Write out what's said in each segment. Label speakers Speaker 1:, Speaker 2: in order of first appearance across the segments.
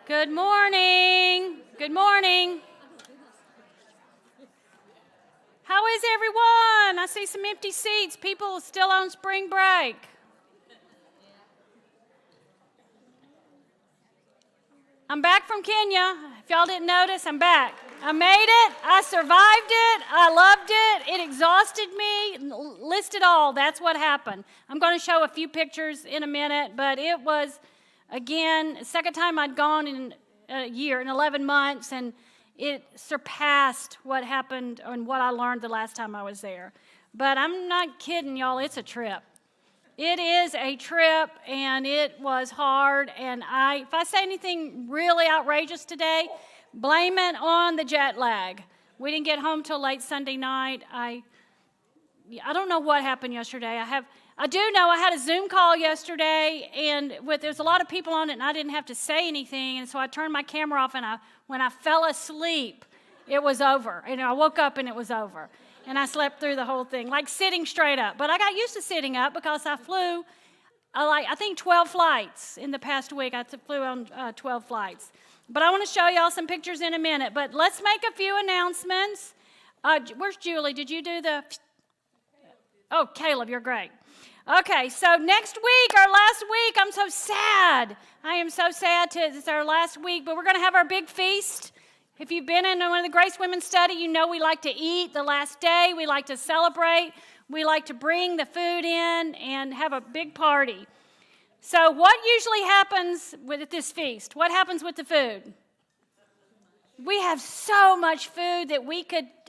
Speaker 1: Good morning. Good morning. How is everyone? I see some empty seats. People still on spring break. I'm back from Kenya. If y'all didn't notice, I'm back. I made it. I survived it. I loved it. It exhausted me. List it all. That's what happened. I'm going to show a few pictures in a minute, but it was, again, the second time I'd gone in a year, in 11 months, and it surpassed what happened and what I learned the last time I was there. But I'm not kidding, y'all. It's a trip. It is a trip, and it was hard. And if I say anything really outrageous today, blame it on the jet lag. We didn't get home till late Sunday night. I don't know what happened yesterday. I do know I had a Zoom call yesterday, and there's a lot of people on it, and I didn't have to say anything. And so I turned my camera off, and when I fell asleep, it was over. And I woke up, and it was over. And I slept through the whole thing, like sitting straight up. But I got used to sitting up because I flew, I think 12 flights in the past week. I flew on 12 flights. But I want to show y'all some pictures in a minute. But let's make a few announcements. Where's Julie? Did you do the... Oh, Caleb, you're great. Okay, so next week, our last week, I'm so sad. I am so sad. It's our last week, but we're going to have our big feast. If you've been in one of the Grace Women study, you know we like to eat the last day. We like to celebrate. We like to bring the food in and have a big party. So what usually happens with this feast? What happens with the food? We have so much food that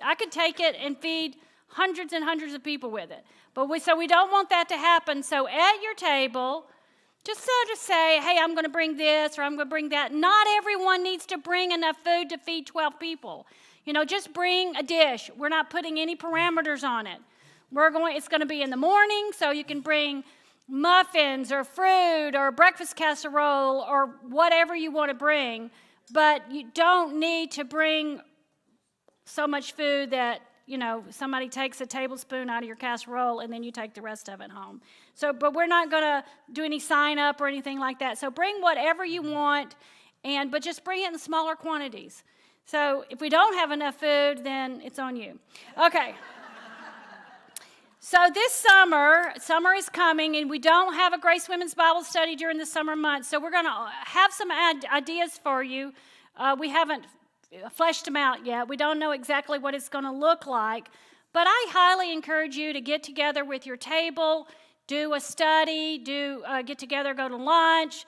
Speaker 1: I could take it and feed hundreds and hundreds of people with it. So we don't want that to happen. So at your table, just say, hey, I'm going to bring this or I'm going to bring that. Not everyone needs to bring enough food to feed 12 people. Just bring a dish. We're not putting any parameters on it. It's going to be in the morning, so you can bring muffins or fruit or breakfast casserole or whatever you want to bring. But you don't need to bring so much food that somebody takes a tablespoon out of your casserole and then you take the rest of it home. But we're not going to do any sign up or anything like that. So bring whatever you want, but just bring it in smaller quantities. So if we don't have enough food, then it's on you. Okay. So this summer is coming, and we don't have a Grace Women's Bible study during the summer months. So we're going to have some ideas for you. We haven't fleshed them out yet. We don't know exactly what it's going to look like, but I highly encourage you to get together with your table, do a study, get together, go to lunch,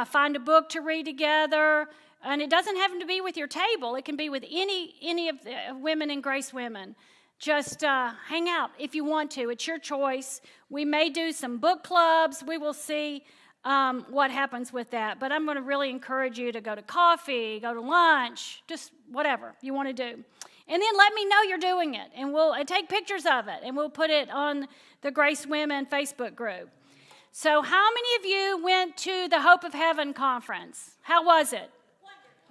Speaker 1: find a book to read together, and it doesn't have to be with your table. It can be with any of the women in Grace Women. Just hang out if you want to. It's your choice. We may do some book clubs. We will see what happens with that. But I'm going to really encourage you to go to coffee, go to lunch, just whatever you want to do. And then let me know you're doing it, and we'll take pictures of it, and we'll put it on the Grace Women Facebook group. So how many of you went to the Hope of Heaven conference? How was it?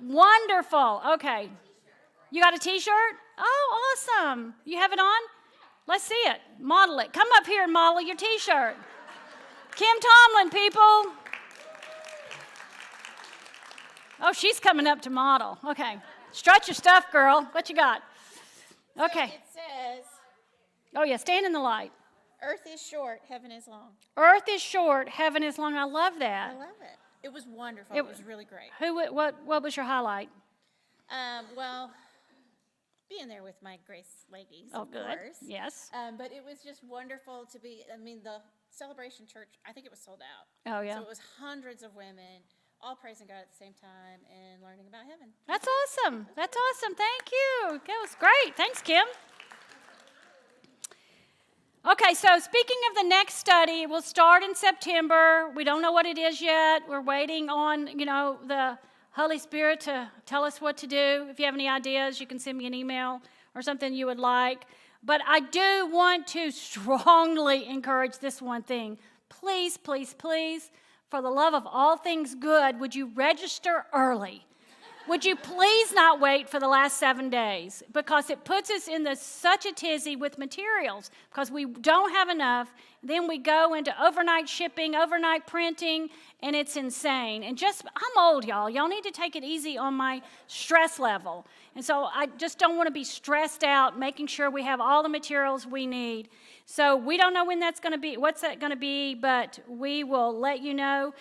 Speaker 1: Wonderful. Okay. You got a T-shirt? Oh, awesome. You have it on? Let's see it. Model it. Come up here and model your T-shirt. Kim Tomlin, people. Oh, she's coming up to model. Okay. Strut your stuff, girl. What you got? Okay.
Speaker 2: So it says...
Speaker 1: Oh, yeah. Stand in the light.
Speaker 2: Earth is short, heaven is long.
Speaker 1: Earth is short, heaven is long. I love that.
Speaker 2: I love it. It was wonderful. It was really great.
Speaker 1: What was your highlight?
Speaker 2: Well, being there with my Grace ladies,
Speaker 1: Oh,
Speaker 2: of
Speaker 1: good.
Speaker 2: course.
Speaker 1: Yes.
Speaker 2: But it was just wonderful to be, the Celebration Church, I think it was sold out.
Speaker 1: Oh, yeah.
Speaker 2: So it was hundreds of women, all praising God at the same time and learning about heaven.
Speaker 1: That's awesome. That's awesome. Thank you. That was great. Thanks, Kim. Okay, so speaking of the next study, we'll start in September. We don't know what it is yet. We're waiting on, the Holy Spirit to tell us what to do. If you have any ideas, you can send me an email or something you would like. But I do want to strongly encourage this one thing. Please, please, please, for the love of all things good, would you register early? would you please not wait for the last 7 days? Because it puts us in such a tizzy with materials because we don't have enough. Then we go into overnight shipping, overnight printing, and it's insane. And I'm old, y'all. Y'all need to take it easy on my stress level. And so I just don't want to be stressed out making sure we have all the materials we need. So we don't know when that's going to be, what's that going to be, but we will let you know.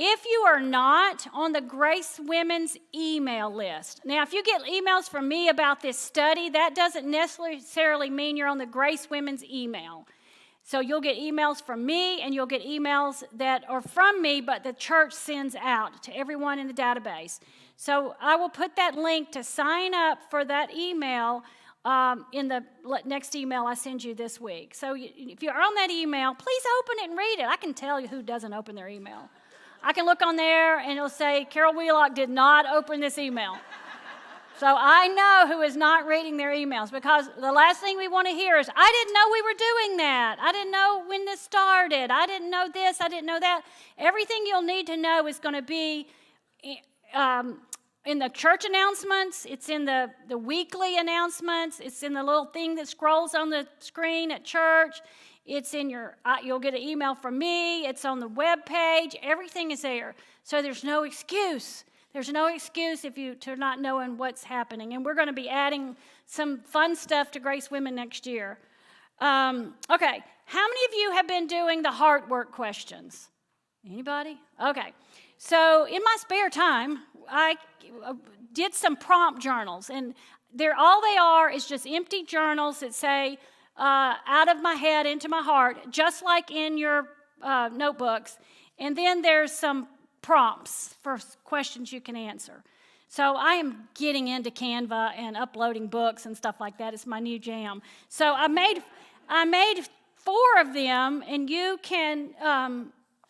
Speaker 1: If you are not on the Grace Women's email list, now if you get emails from me about this study, that doesn't necessarily mean you're on the Grace Women's email. So you'll get emails from me and you'll get emails that are from me, but the church sends out to everyone in the database. So I will put that link to sign up for that email in the next email I send you this week. So if you're on that email, please open it and read it. I can tell you who doesn't open their email. I can look on there and it'll say, Carol Wheelock did not open this email. So I know who is not reading their emails because the last thing we want to hear is, I didn't know we were doing that. I didn't know when this started. I didn't know this. I didn't know that. Everything you'll need to know is going to be in the church announcements. It's in the weekly announcements. It's in the little thing that scrolls on the screen at church. It's in you'll get an email from me. It's on the web page. Everything is there. So there's no excuse. There's no excuse to not knowing what's happening. And we're going to be adding some fun stuff to Grace Women next year. Okay. How many of you have been doing the heart work questions? Anybody? Okay. So in my spare time, I did some prompt journals. And all they are is just empty journals that say, out of my head into my heart, just like in your notebooks. And then there's some prompts for questions you can answer. So I am getting into Canva and uploading books and stuff like that. It's my new jam. So I made 4 of them, and you can,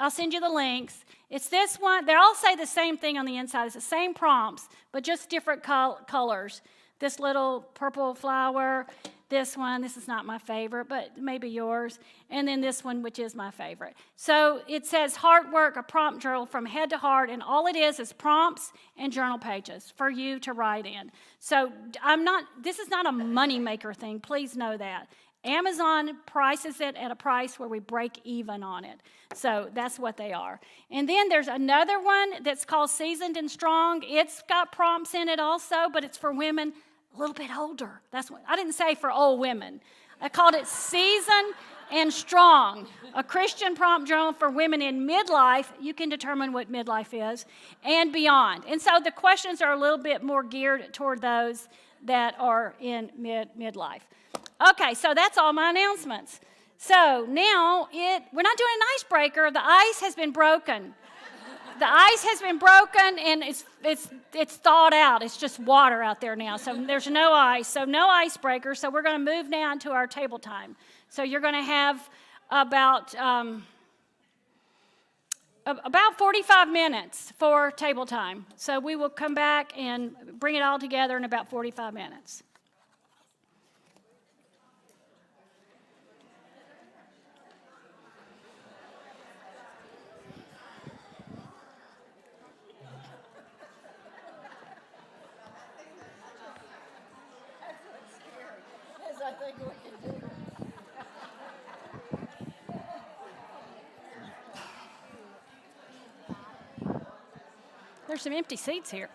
Speaker 1: I'll send you the links. It's this one. They all say the same thing on the inside. It's the same prompts, but just different colors. This little purple flower, this one, this is not my favorite, but maybe yours, and then this one, which is my favorite. So it says Heart Work, a prompt journal from head to heart, and all it is prompts and journal pages for you to write in. So this is not a moneymaker thing, please know that. Amazon prices it at a price where we break even on it. So that's what they are. And then there's another one that's called Seasoned and Strong. It's got prompts in it also, but it's for women a little bit older. That's what I didn't say for old women. I called it Seasoned and Strong, a Christian prompt journal for women in midlife. You can determine what midlife is and beyond. And so the questions are a little bit more geared toward those that are in midlife. Okay, so that's all my announcements. So now we're not doing an icebreaker. The ice has been broken. The ice has been broken, and it's thawed out. It's just water out there now, so there's no ice. So no icebreaker. So we're going to move now into our table time. So you're going to have about 45 minutes for table time. So we will come back and bring it all together in about 45 minutes. There's some empty seats here.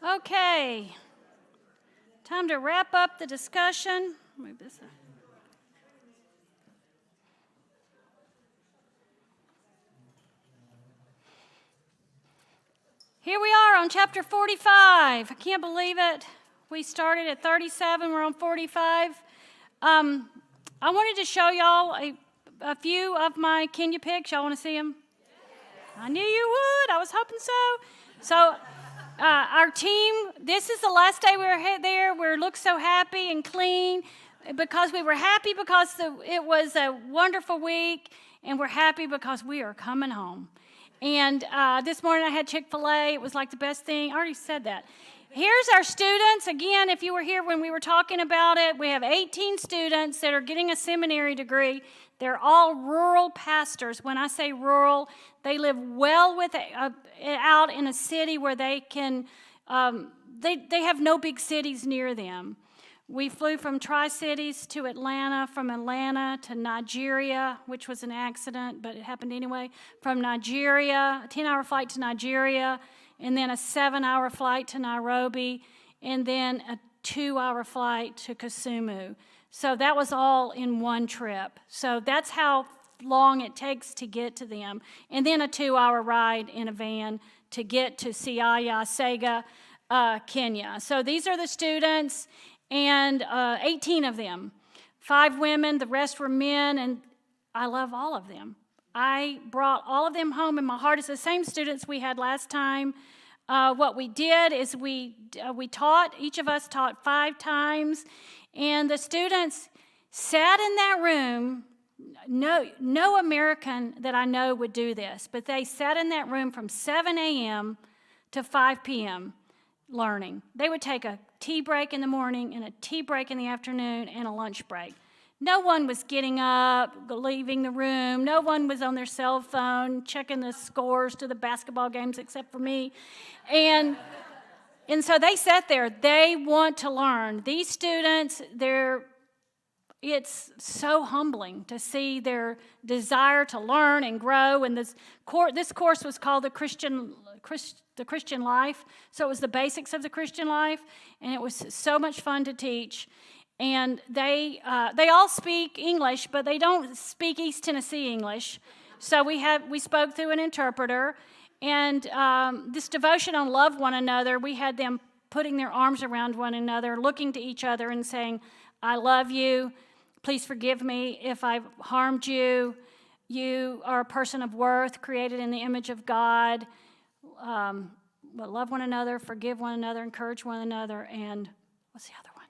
Speaker 1: Okay. Time to wrap up the discussion. Move this up. Here we are on chapter 45. I can't believe it. We started at 37. We're on 45. I wanted to show y'all a few of my Kenya pics. Y'all want to see them? I knew you would. I was hoping so. So our team, this is the last day we were there. We look so happy and clean because we were happy because it was a wonderful week, and we're happy because we are coming home. And this morning I had Chick-fil-A. It was like the best thing. I already said that. Here's our students. Again, if you were here when we were talking about it, we have 18 students that are getting a seminary degree. They're all rural pastors. When I say rural, they live well out in a city where they can, they have no big cities near them. We flew from Tri-Cities to Atlanta, from Atlanta to Nigeria, which was an accident, but it happened anyway. From Nigeria, a 10-hour flight to Nigeria, and then a 7-hour flight to Nairobi, and then a 2-hour flight to Kisumu. So that was all in one trip. So that's how long it takes to get to them. And then a 2-hour ride in a van to get to Siaya, Sega, Kenya. So these are the students, and 18 of them. 5 women, the rest were men, and I love all of them. I brought all of them home in my heart. It's the same students we had last time. What we did is we taught, each of us taught 5 times, and the students sat in that room. No American that I know would do this, but they sat in that room from 7 a.m. to 5 p.m. learning. They would take a tea break in the morning and a tea break in the afternoon and a lunch break. No one was getting up, leaving the room. No one was on their cell phone checking the scores to the basketball games except for me. And so they sat there. They want to learn. These students, it's so humbling to see their desire to learn and grow. And this course was called the Christian Life. So it was the basics of the Christian life, and it was so much fun to teach. And they all speak English, but they don't speak East Tennessee English. So we spoke through an interpreter. And this devotion on love one another, we had them putting their arms around one another, looking to each other and saying, I love you. Please forgive me if I've harmed you. You are a person of worth, created in the image of God. But love one another, forgive one another, encourage one another, and what's the other one?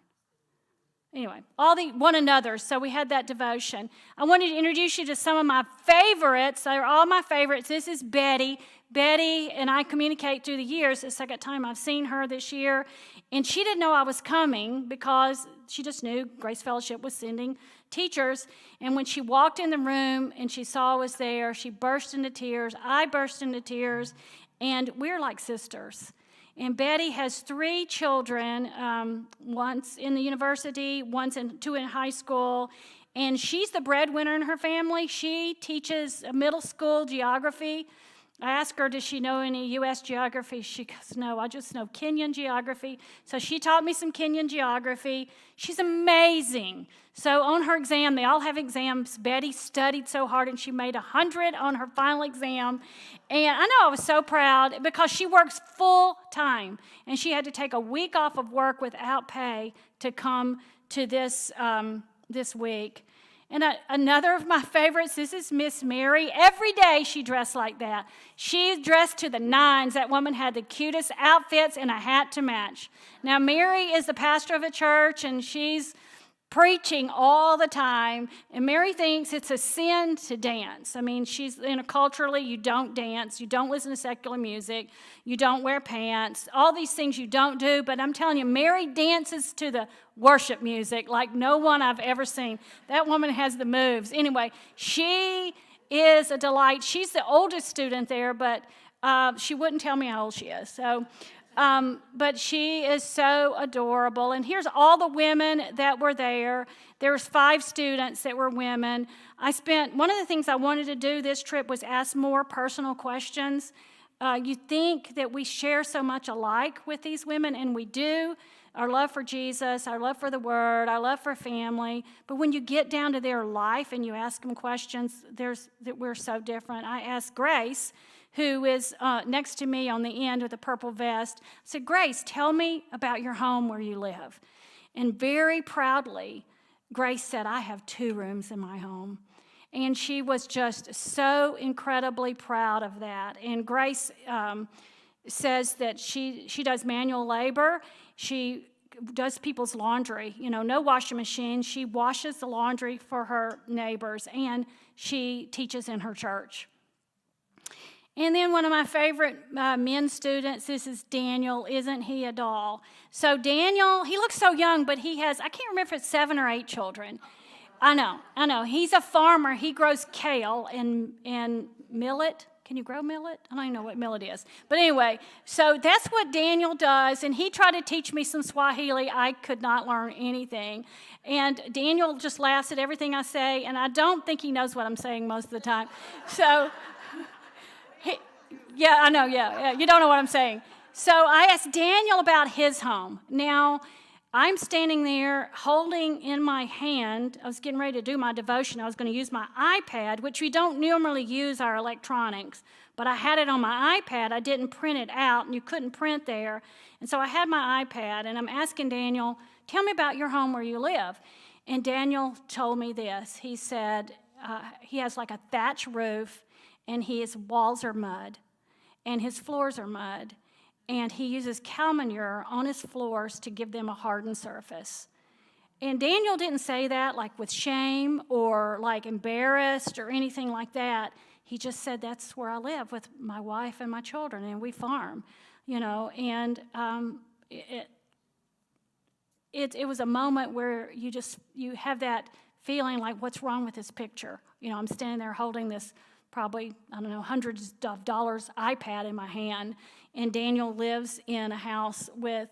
Speaker 1: Anyway, all the one another. So we had that devotion. I wanted to introduce you to some of my favorites. They're all my favorites. This is Betty. Betty and I communicate through the years. It's the second time I've seen her this year. And she didn't know I was coming because she just knew Grace Fellowship was sending teachers. And when she walked in the room and she saw I was there, she burst into tears. I burst into tears. And we're like sisters. And Betty has 3 children, one's in the university, two in high school, and she's the breadwinner in her family. She teaches middle school geography. I asked her, does she know any U.S. geography? She goes, no, I just know Kenyan geography. So she taught me some Kenyan geography. She's amazing. So on her exam, they all have exams. Betty studied so hard, and she made 100 on her final exam. And I know I was so proud because she works full time, and she had to take a week off of work without pay to come to this week. And another of my favorites, this is Miss Mary. Every day she dressed like that. She dressed to the nines. That woman had the cutest outfits and a hat to match. Now, Mary is the pastor of a church, and she's preaching all the time. And Mary thinks it's a sin to dance. I mean, culturally, you don't dance. You don't listen to secular music. You don't wear pants. All these things you don't do. But I'm telling you, Mary dances to the worship music like no one I've ever seen. That woman has the moves. Anyway, she is a delight. She's the oldest student there, but she wouldn't tell me how old she is. So, but she is so adorable. And here's all the women that were there. There was 5 students that were women. One of the things I wanted to do this trip was ask more personal questions. You think that we share so much alike with these women, and we do. Our love for Jesus, our love for the Word, our love for family. But when you get down to their life and you ask them questions, that we're so different. I asked Grace, who is next to me on the end with a purple vest, I said, Grace, tell me about your home where you live. And very proudly, Grace said, I have 2 rooms in my home. And she was just so incredibly proud of that. And Grace says that she does manual labor. She does people's laundry. No washing machine. She washes the laundry for her neighbors, and she teaches in her church. And then one of my favorite men students, this is Daniel. Isn't he a doll? So Daniel, he looks so young, but he has, I can't remember if it's 7 or 8 children. I know. He's a farmer. He grows kale and millet. Can you grow millet? I don't even know what millet is. But anyway, so that's what Daniel does, and he tried to teach me some Swahili. I could not learn anything. And Daniel just laughs at everything I say, and I don't think he knows what I'm saying most of the time. So, yeah, I know, yeah, you don't know what I'm saying. So I asked Daniel about his home. Now, I'm standing there holding in my hand, I was getting ready to do my devotion. I was going to use my iPad, which we don't normally use our electronics, but I had it on my iPad. I didn't print it out, and you couldn't print there. And so I had my iPad, and I'm asking Daniel, tell me about your home where you live. And Daniel told me this. He said he has like a thatch roof, and his walls are mud, and his floors are mud. And he uses cow manure on his floors to give them a hardened surface. And Daniel didn't say that like with shame or like embarrassed or anything like that. He just said, that's where I live with my wife and my children, and we farm, And it was a moment where you have that feeling like, what's wrong with this picture? I'm standing there holding this probably, hundreds of dollars iPad in my hand, and Daniel lives in a house with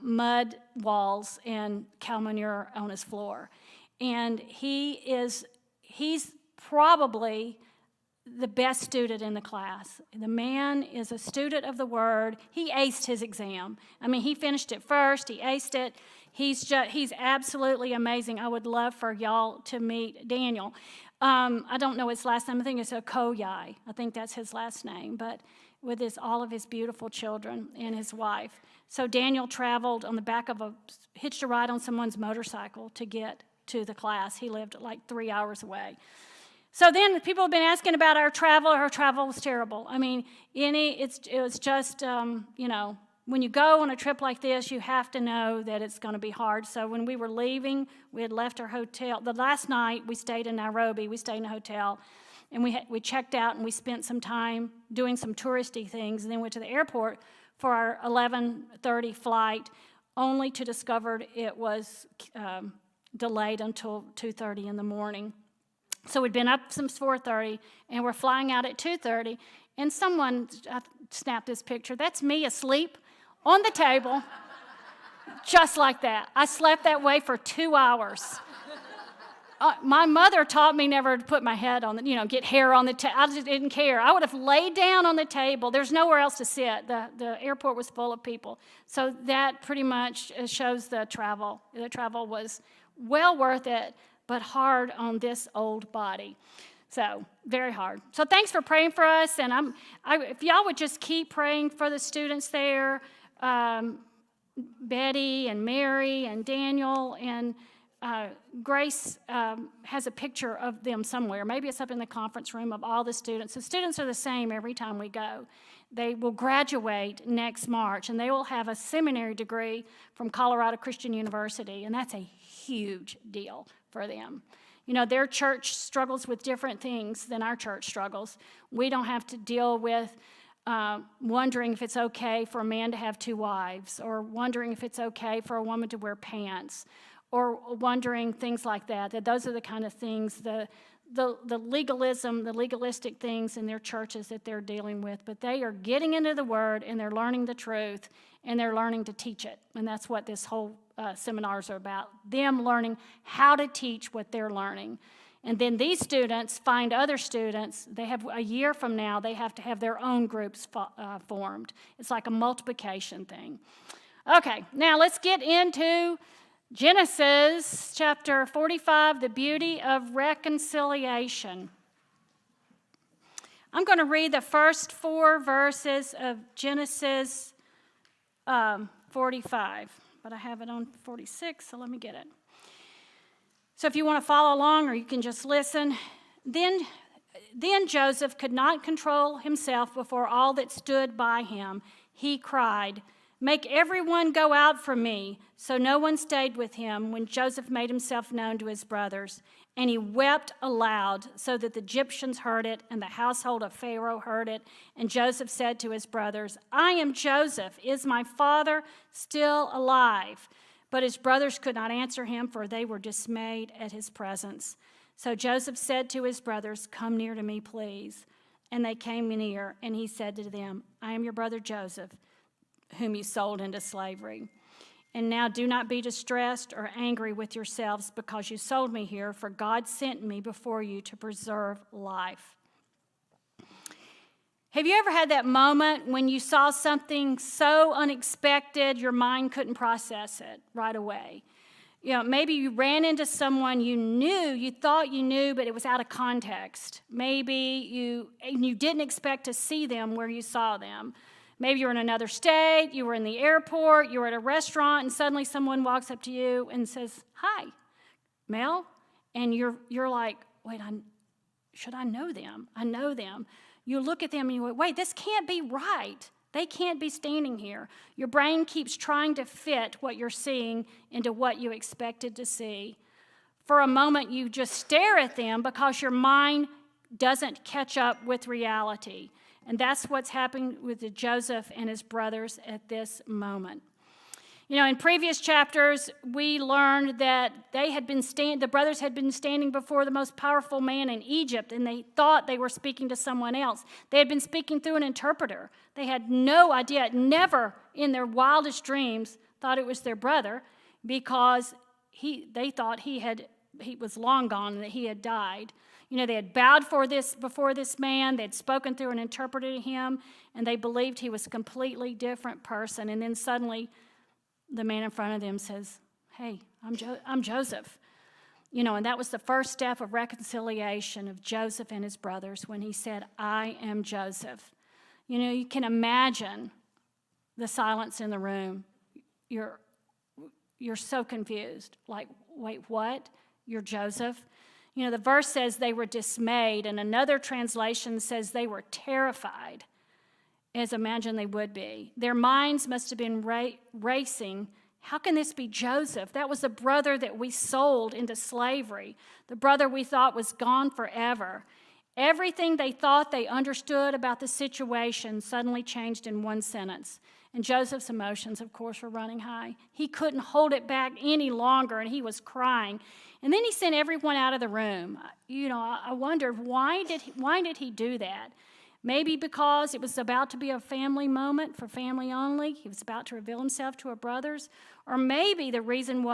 Speaker 1: mud walls and cow manure on his floor. And he's probably the best student in the class. The man is a student of the Word. He aced his exam. He finished it first. He aced it. He's absolutely amazing. I would love for y'all to meet Daniel. I don't know his last name. I think it's Okoye. I think that's his last name, but with all of his beautiful children and his wife. So Daniel traveled on the back of hitched a ride on someone's motorcycle to get to the class. He lived like 3 hours away. So then people have been asking about our travel. Our travel was terrible. It was just, when you go on a trip like this, you have to know that it's going to be hard. So when we were leaving, we had left our hotel. The last night we stayed in Nairobi. We stayed in a hotel, and we checked out, and we spent some time doing some touristy things, and then went to the airport for our 11:30 flight, only to discover it was delayed until 2:30 in the morning. So we'd been up since 4:30, and we're flying out at 2:30, and someone snapped this picture. That's me asleep on the table, just like that. I slept that way for 2 hours. My mother taught me never to put my head on get hair on the table. I just didn't care. I would have laid down on the table. There's nowhere else to sit. The airport was full of people. So that pretty much shows the travel. The travel was well worth it, but hard on this old body. So very hard. So thanks for praying for us. And if y'all would just keep praying for the students there, Betty and Mary and Daniel and Grace has a picture of them somewhere. Maybe it's up in the conference room of all the students. The students are the same every time we go. They will graduate next March, and they will have a seminary degree from Colorado Christian University, and that's a huge deal for them. Their church struggles with different things than our church struggles. We don't have to deal with wondering if it's okay for a man to have 2 wives, or wondering if it's okay for a woman to wear pants, or wondering things like that. That those are the kind of things, the legalism, the legalistic things in their churches that they're dealing with. But they are getting into the Word, and they're learning the truth, and they're learning to teach it. And that's what this whole seminars are about, them learning how to teach what they're learning. And then these students find other students. They have a year from now, they have to have their own groups formed. It's like a multiplication thing. Okay, now let's get into Genesis chapter 45, the beauty of reconciliation. I'm going to read the first 4 verses of Genesis 45, but I have it on 46, so let me get it. So if you want to follow along or you can just listen. Then Joseph could not control himself before all that stood by him. He cried, "Make everyone go out from me." So no one stayed with him when Joseph made himself known to his brothers. And he wept aloud so that the Egyptians heard it and the household of Pharaoh heard it. And Joseph said to his brothers, "I am Joseph. Is my father still alive?" But his brothers could not answer him, for they were dismayed at his presence. So Joseph said to his brothers, "Come near to me, please." And they came near, and he said to them, "I am your brother Joseph, whom you sold into slavery. And now do not be distressed or angry with yourselves because you sold me here, for God sent me before you to preserve life." Have you ever had that moment when you saw something so unexpected your mind couldn't process it right away? You know, maybe you ran into someone you thought you knew, but it was out of context. Maybe you didn't expect to see them where you saw them. Maybe you were in another state, you were in the airport, you were at a restaurant, and suddenly someone walks up to you and says, "Hi, Mel," and you're like, "Wait, should I know them? I know them." You look at them and you go, "Wait, this can't be right. They can't be standing here." Your brain keeps trying to fit what you're seeing into what you expected to see. For a moment, you just stare at them because your mind doesn't catch up with reality. And that's what's happening with Joseph and his brothers at this moment. You know, in previous chapters, we learned that the brothers had been standing before the most powerful man in Egypt, and they thought they were speaking to someone else. They had been speaking through an interpreter. They had no idea, never in their wildest dreams thought it was their brother, because they thought he was long gone and that he had died. You know, they had bowed before this man. They had spoken through an interpreter to him, and they believed he was a completely different person. And then suddenly, the man in front of them says, "Hey, I'm Joseph." You know, and that was the first step of reconciliation of Joseph and his brothers when he said, "I am Joseph." You know, you can imagine the silence in the room. You're so confused. Like, wait, what? You're Joseph? You know, the verse says they were dismayed, and another translation says they were terrified, as imagine they would be. Their minds must have been racing. How can this be Joseph? That was the brother that we sold into slavery, the brother we thought was gone forever. Everything they thought they understood about the situation suddenly changed in one sentence. And Joseph's emotions, of course, were running high. He couldn't hold it back any longer, and he was crying. And then he sent everyone out of the room. You know, I wondered, why did he do that? Maybe because it was about to be a family moment for family only. He was about to reveal himself to her brothers. Or maybe the reason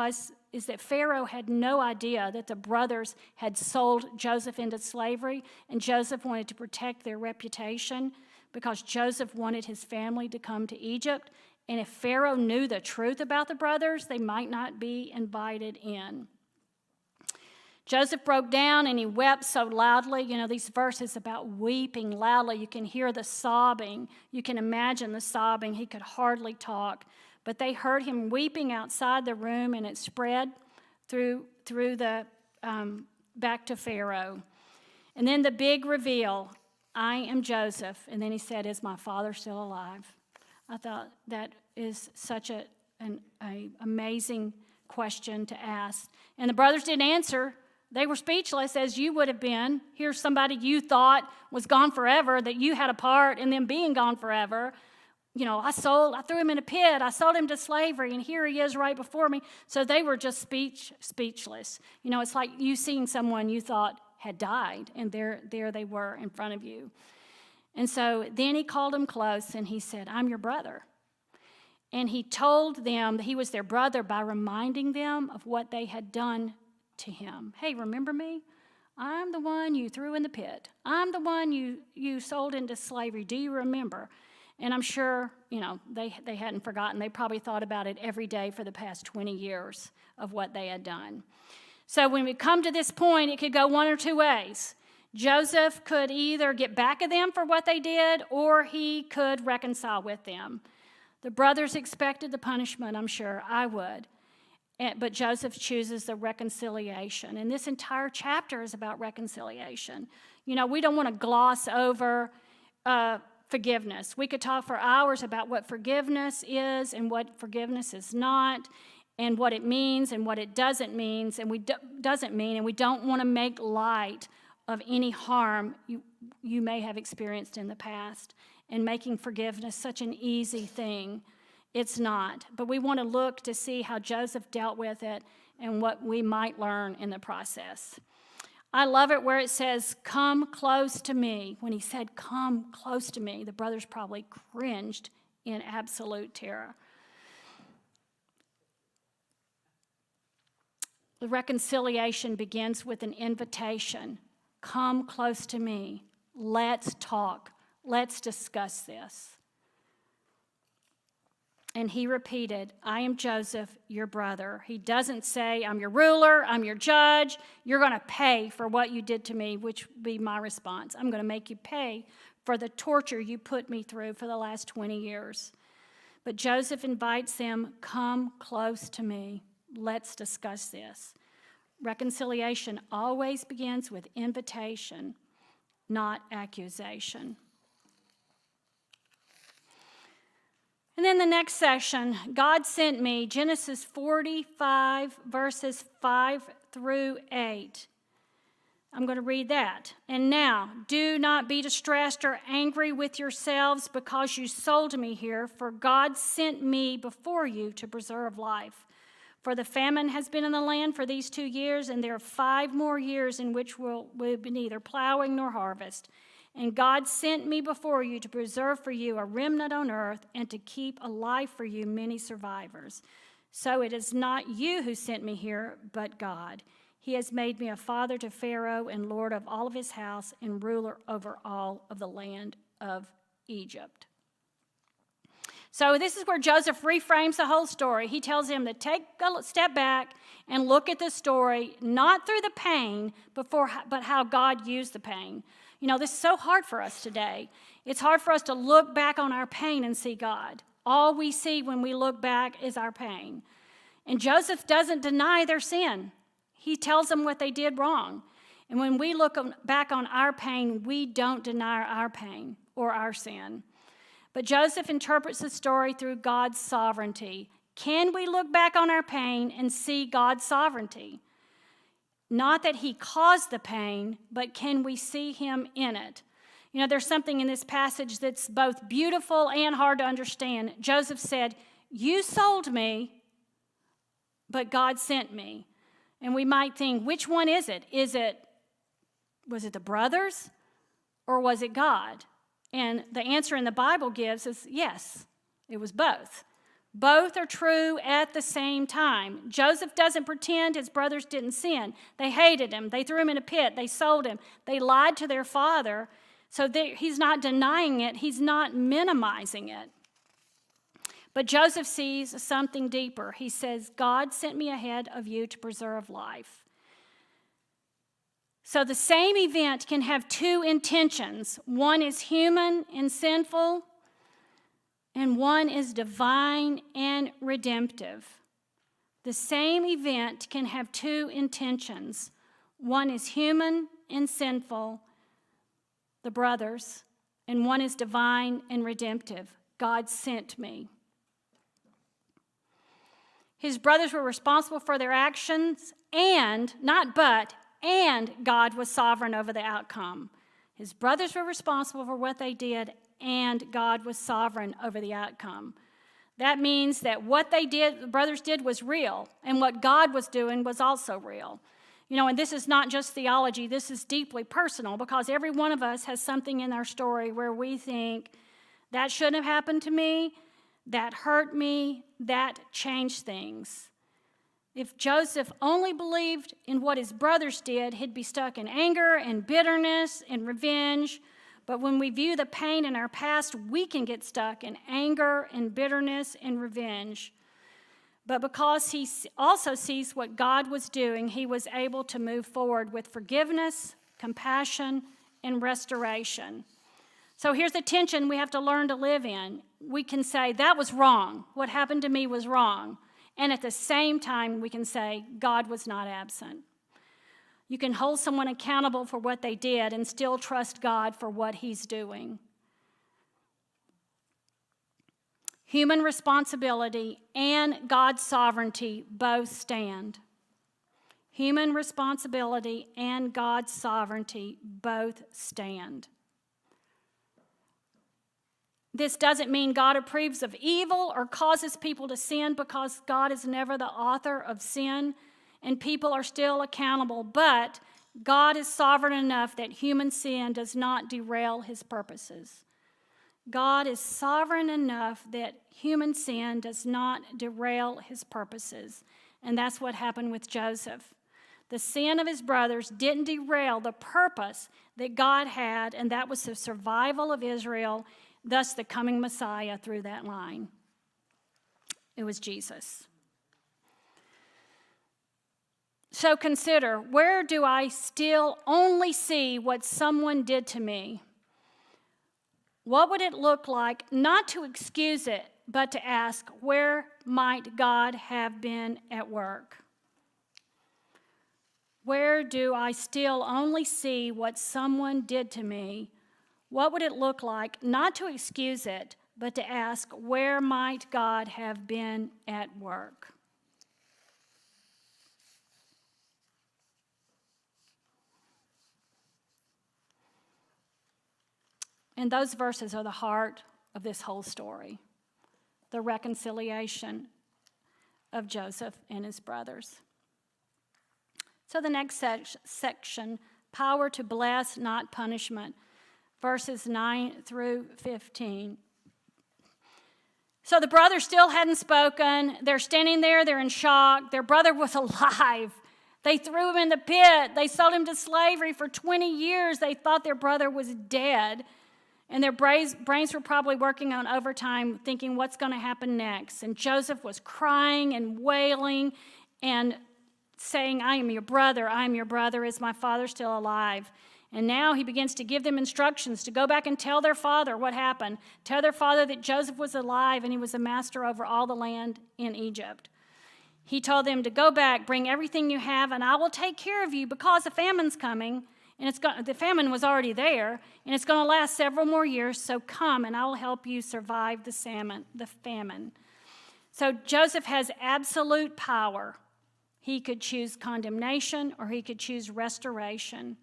Speaker 1: is that Pharaoh had no idea that the brothers had sold Joseph into slavery, and Joseph wanted to protect their reputation because Joseph wanted his family to come to Egypt. And if Pharaoh knew the truth about the brothers, they might not be invited in. Joseph broke down and he wept so loudly. You know, these verses about weeping loudly, you can hear the sobbing. You can imagine the sobbing. He could hardly talk. But they heard him weeping outside the room, and it spread through the back to Pharaoh. And then the big reveal, "I am Joseph." And then he said, "Is my father still alive?" I thought that is such an amazing question to ask. And the brothers didn't answer. They were speechless, as you would have been. Here's somebody you thought was gone forever, that you had a part in them being gone forever. You know, I threw him in a pit, I sold him to slavery, and here he is right before me. So they were just speechless. You know, it's like you seeing someone you thought had died, and there they were in front of you. And so then he called them close, and he said, "I'm your brother." And he told them that he was their brother by reminding them of what they had done to him. "Hey, remember me? I'm the one you threw in the pit. I'm the one you sold into slavery. Do you remember? And I'm sure, they hadn't forgotten. They probably thought about it every day for the past 20 years of what they had done. So when we come to this point, it could go one or two ways. Joseph could either get back at them for what they did, or he could reconcile with them. The brothers expected the punishment, I'm sure. I would. But Joseph chooses the reconciliation. And this entire chapter is about reconciliation. We don't want to gloss over forgiveness. We could talk for hours about what forgiveness is and what forgiveness is not, and what it means and what it doesn't mean, and we don't want to make light of any harm you may have experienced in the past, and making forgiveness such an easy thing. It's not. But we want to look to see how Joseph dealt with it and what we might learn in the process. I love it where it says, "Come close to me." When he said, "Come close to me," the brothers probably cringed in absolute terror. The reconciliation begins with an invitation. Come close to me. Let's talk. Let's discuss this. And he repeated, "I am Joseph, your brother." He doesn't say, "I'm your ruler, I'm your judge, you're going to pay for what you did to me," which would be my response. I'm going to make you pay for the torture you put me through for the last 20 years. But Joseph invites them, "Come close to me. Let's discuss this." Reconciliation always begins with invitation, not accusation. And then the next section, God sent me, Genesis 45, verses 5 through 8. I'm going to read that. "And now, do not be distressed or angry with yourselves because you sold me here, for God sent me before you to preserve life. For the famine has been in the land for these 2 years, and there are 5 more years in which we'll be neither plowing nor harvest. And God sent me before you to preserve for you a remnant on earth and to keep alive for you many survivors. So it is not you who sent me here, but God. He has made me a father to Pharaoh and lord of all of his house and ruler over all of the land of Egypt." So this is where Joseph reframes the whole story. He tells him to take a step back and look at the story, not through the pain, but how God used the pain. This is so hard for us today. It's hard for us to look back on our pain and see God. All we see when we look back is our pain. And Joseph doesn't deny their sin. He tells them what they did wrong. And when we look back on our pain, we don't deny our pain or our sin. But Joseph interprets the story through God's sovereignty. Can we look back on our pain and see God's sovereignty? Not that he caused the pain, but can we see him in it? There's something in this passage that's both beautiful and hard to understand. Joseph said, "You sold me, but God sent me." And we might think, which one is it? Was it the brothers or was it God? And the answer in the Bible gives is yes, it was both. Both are true at the same time. Joseph doesn't pretend his brothers didn't sin. They hated him. They threw him in a pit. They sold him. They lied to their father. So he's not denying it. He's not minimizing it. But Joseph sees something deeper. He says, "God sent me ahead of you to preserve life." So the same event can have two intentions. One is human and sinful, and one is divine and redemptive. The same event can have two intentions. One is human and sinful, the brothers, and one is divine and redemptive. God sent me. His brothers were responsible for their actions, and God was sovereign over the outcome. His brothers were responsible for what they did, and God was sovereign over the outcome. That means that what the brothers did was real, and what God was doing was also real. And this is not just theology, this is deeply personal, because every one of us has something in our story where we think, that shouldn't have happened to me, that hurt me, that changed things. If Joseph only believed in what his brothers did, he'd be stuck in anger and bitterness and revenge. But when we view the pain in our past, we can get stuck in anger and bitterness and revenge. But because he also sees what God was doing, he was able to move forward with forgiveness, compassion, and restoration. So here's the tension we have to learn to live in. We can say, that was wrong. What happened to me was wrong. And at the same time, we can say, God was not absent. You can hold someone accountable for what they did and still trust God for what he's doing. Human responsibility and God's sovereignty both stand. Human responsibility and God's sovereignty both stand. This doesn't mean God approves of evil or causes people to sin, because God is never the author of sin and people are still accountable. But God is sovereign enough that human sin does not derail his purposes. God is sovereign enough that human sin does not derail his purposes. And that's what happened with Joseph. The sin of his brothers didn't derail the purpose that God had, and that was the survival of Israel, thus the coming Messiah through that line. It was Jesus. So consider, where do I still only see what someone did to me? What would it look like not to excuse it, but to ask, where might God have been at work? Where do I still only see what someone did to me? What would it look like not to excuse it, but to ask, where might God have been at work? And those verses are the heart of this whole story, the reconciliation of Joseph and his brothers. So the next section, power to bless, not punishment, verses 9 through 15. So the brothers still hadn't spoken. They're standing there, they're in shock. Their brother was alive. They threw him in the pit. They sold him to slavery for 20 years. They thought their brother was dead. And their brains were probably working on overtime, thinking, what's going to happen next? And Joseph was crying and wailing and saying, I am your brother. Is my father still alive? And now he begins to give them instructions to go back and tell their father what happened. Tell their father that Joseph was alive and he was a master over all the land in Egypt. He told them to go back, bring everything you have, and I will take care of you, because the famine's coming. And the famine was already there, and it's going to last several more years, so come and I will help you survive the famine. So Joseph has absolute power. He could choose condemnation or he could choose restoration.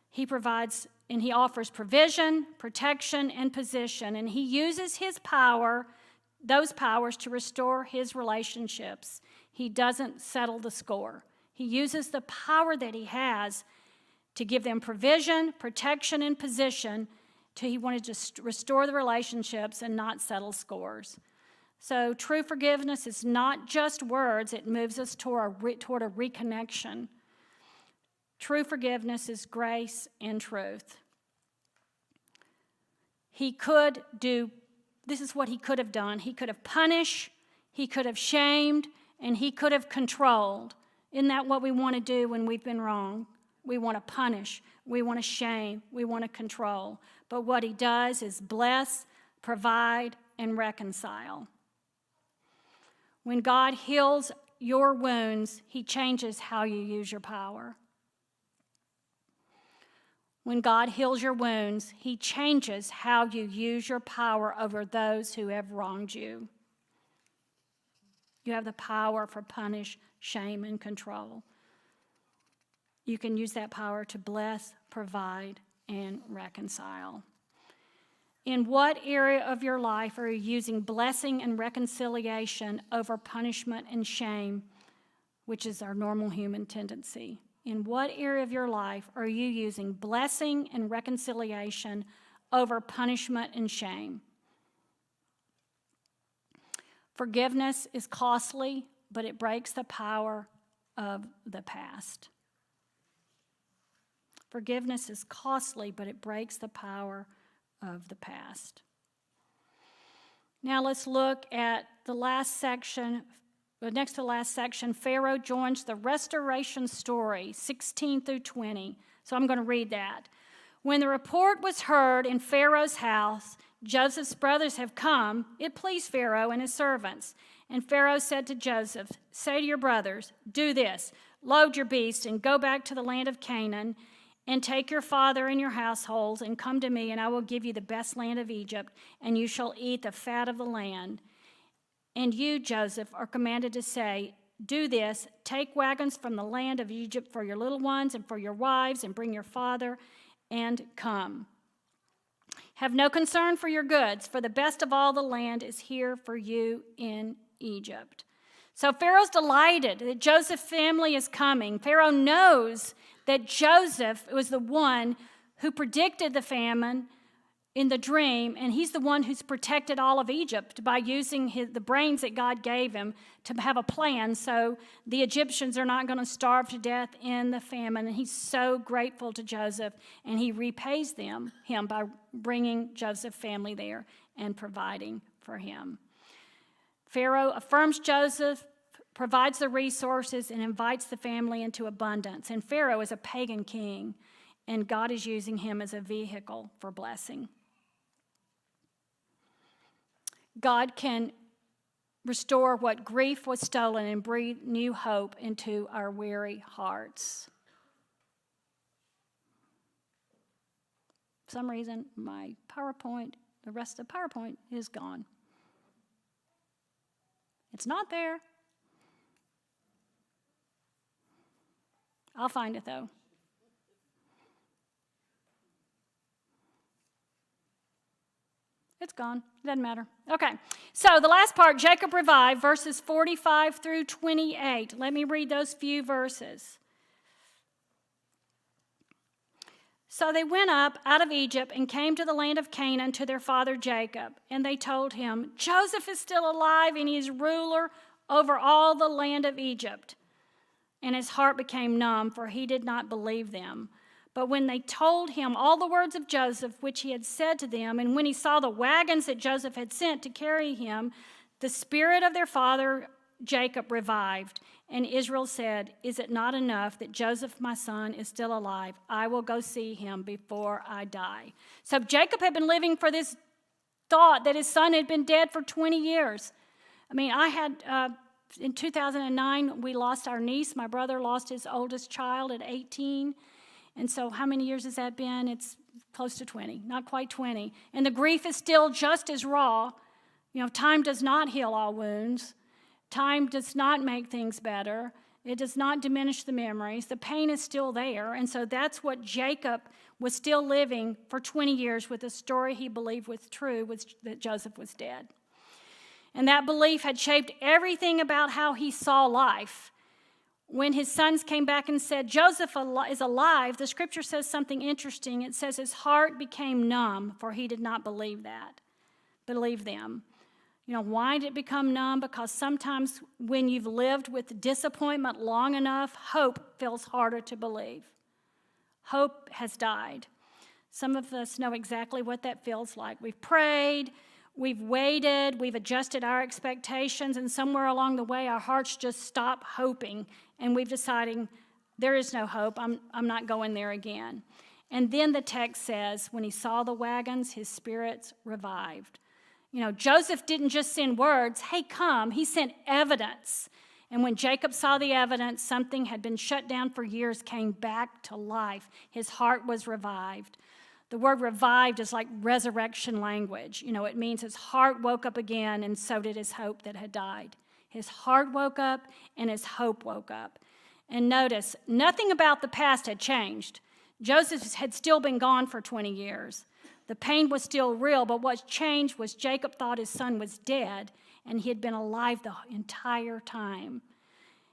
Speaker 1: He provides and he offers provision, protection, and position, and he uses his power, those powers, to restore his relationships. He doesn't settle the score. He uses the power that he has to give them provision, protection, and position. He wanted to restore the relationships and not settle scores. So true forgiveness is not just words. It moves us toward a reconnection. True forgiveness is grace and truth. This is what he could have done. He could have punished, he could have shamed, and he could have controlled. Isn't that what we want to do when we've been wrong? We want to punish, we want to shame, we want to control. But what he does is bless, provide, and reconcile. When God heals your wounds, he changes how you use your power. When God heals your wounds, he changes how you use your power over those who have wronged you. You have the power for punish, shame, and control. You can use that power to bless, provide, and reconcile. In what area of your life are you using blessing and reconciliation over punishment and shame, which is our normal human tendency? In what area of your life are you using blessing and reconciliation over punishment and shame? Forgiveness is costly, but it breaks the power of the past. Forgiveness is costly, but it breaks the power of the past. Now let's look at the last section. Next to the last section, Pharaoh joins the restoration story, 16 through 20. So I'm going to read that. When the report was heard in Pharaoh's house, Joseph's brothers have come, it pleased Pharaoh and his servants. And Pharaoh said to Joseph, say to your brothers, do this, load your beasts and go back to the land of Canaan, and take your father and your households and come to me, and I will give you the best land of Egypt, and you shall eat the fat of the land. And you, Joseph, are commanded to say, do this, take wagons from the land of Egypt for your little ones and for your wives, and bring your father, and come. Have no concern for your goods, for the best of all the land is here for you in Egypt. So Pharaoh's delighted that Joseph's family is coming. Pharaoh knows that Joseph was the one who predicted the famine in the dream, and he's the one who's protected all of Egypt by using the brains that God gave him to have a plan so the Egyptians are not going to starve to death in the famine. And he's so grateful to Joseph, and he repays him by bringing Joseph's family there and providing for him. Pharaoh affirms Joseph, provides the resources, and invites the family into abundance. And Pharaoh is a pagan king, and God is using him as a vehicle for blessing. God can restore what grief was stolen and breathe new hope into our weary hearts. For some reason, my PowerPoint, the rest of the PowerPoint is gone. It's not there. I'll find it, though. It's gone. It doesn't matter. Okay. So the last part, Jacob revived, verses 45 through 28. Let me read those few verses. So they went up out of Egypt and came to the land of Canaan to their father Jacob. And they told him, Joseph is still alive and he is ruler over all the land of Egypt. And his heart became numb, for he did not believe them. But when they told him all the words of Joseph, which he had said to them, and when he saw the wagons that Joseph had sent to carry him, the spirit of their father Jacob revived. And Israel said, is it not enough that Joseph, my son, is still alive? I will go see him before I die. So Jacob had been living for this thought that his son had been dead for 20 years. I mean, I had... in 2009, we lost our niece. My brother lost his oldest child at 18. And so how many years has that been? It's close to 20, not quite 20. And the grief is still just as raw. You know, time does not heal all wounds. Time does not make things better. It does not diminish the memories. The pain is still there. And so that's what Jacob was still living for 20 years with a story he believed was true, was that Joseph was dead. And that belief had shaped everything about how he saw life. When his sons came back and said, Joseph is alive, the scripture says something interesting. It says his heart became numb, for he did not believe them. You know, why did it become numb? Because sometimes when you've lived with disappointment long enough, hope feels harder to believe. Hope has died. Some of us know exactly what that feels like. We've prayed, we've waited, we've adjusted our expectations, and somewhere along the way our hearts just stop hoping, and we've decided there is no hope, I'm not going there again. And then the text says, when he saw the wagons, his spirits revived. You know, Joseph didn't just send words, hey, come. He sent evidence. And when Jacob saw the evidence, something had been shut down for years came back to life. His heart was revived. The word revived is like resurrection language. You know, it means his heart woke up again, and so did his hope that had died. His heart woke up, and his hope woke up. And notice, nothing about the past had changed. Joseph had still been gone for 20 years. The pain was still real, but what changed was Jacob thought his son was dead, and he had been alive the entire time.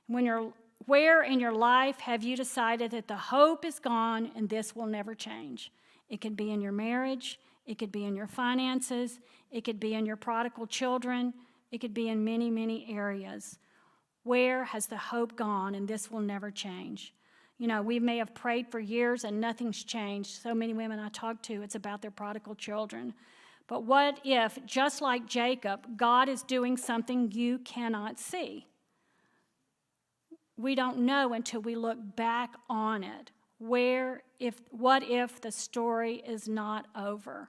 Speaker 1: Where in your life have you decided that the hope is gone and this will never change? It could be in your marriage. It could be in your finances. It could be in your prodigal children. It could be in many, many areas. Where has the hope gone? And this will never change. You know, we may have prayed for years and nothing's changed. So many women I talk to, it's about their prodigal children. But what if, just like Jacob, God is doing something you cannot see? We don't know until we look back on it. What if the story is not over?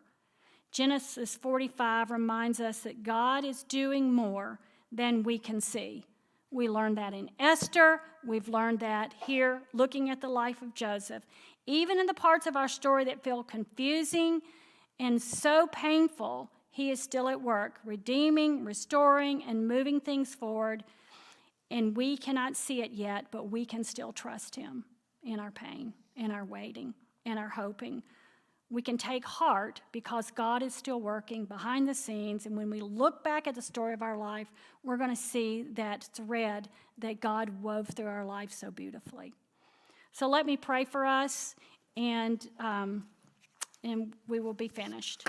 Speaker 1: Genesis 45 reminds us that God is doing more than we can see. We learned that in Esther. We've learned that here, looking at the life of Joseph. Even in the parts of our story that feel confusing and so painful, he is still at work, redeeming, restoring, and moving things forward. And we cannot see it yet, but we can still trust him in our pain, in our waiting, in our hoping. We can take heart because God is still working behind the scenes. And when we look back at the story of our life, we're going to see that thread that God wove through our life so beautifully. So let me pray for us, and we will be finished.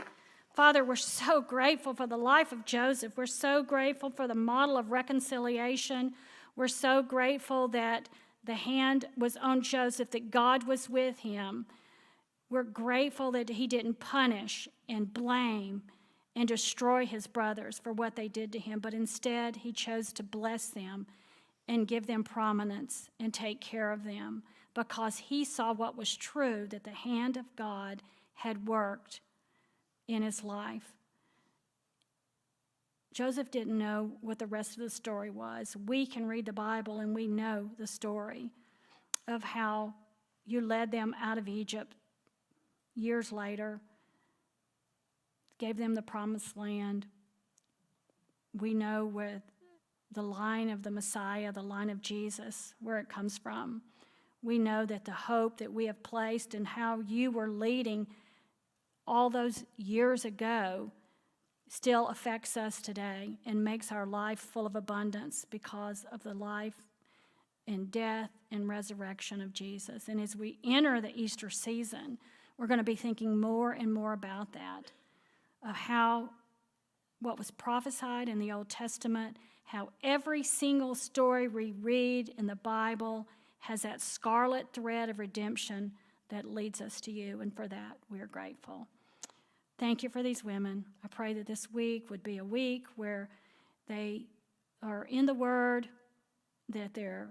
Speaker 1: Father, we're so grateful for the life of Joseph. We're so grateful for the model of reconciliation. We're so grateful that the hand was on Joseph, that God was with him. We're grateful that he didn't punish and blame and destroy his brothers for what they did to him, but instead he chose to bless them and give them prominence and take care of them because he saw what was true, that the hand of God had worked in his life. Joseph didn't know what the rest of the story was. We can read the Bible and we know the story of how you led them out of Egypt years later, gave them the promised land. We know where the line of the Messiah, the line of Jesus, where it comes from. We know that the hope that we have placed in how you were leading all those years ago still affects us today and makes our life full of abundance because of the life and death and resurrection of Jesus. And as we enter the Easter season, we're going to be thinking more and more about that, of how what was prophesied in the Old Testament, how every single story we read in the Bible has that scarlet thread of redemption that leads us to you, and for that we are grateful. Thank you for these women. I pray that this week would be a week where they are in the Word, that they're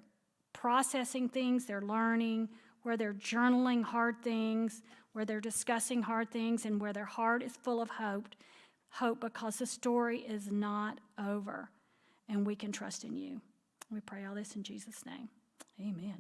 Speaker 1: processing things, they're learning, where they're journaling hard things, where they're discussing hard things, and where their heart is full of hope because the story is not over, and we can trust in you. We pray all this in Jesus' name. Amen.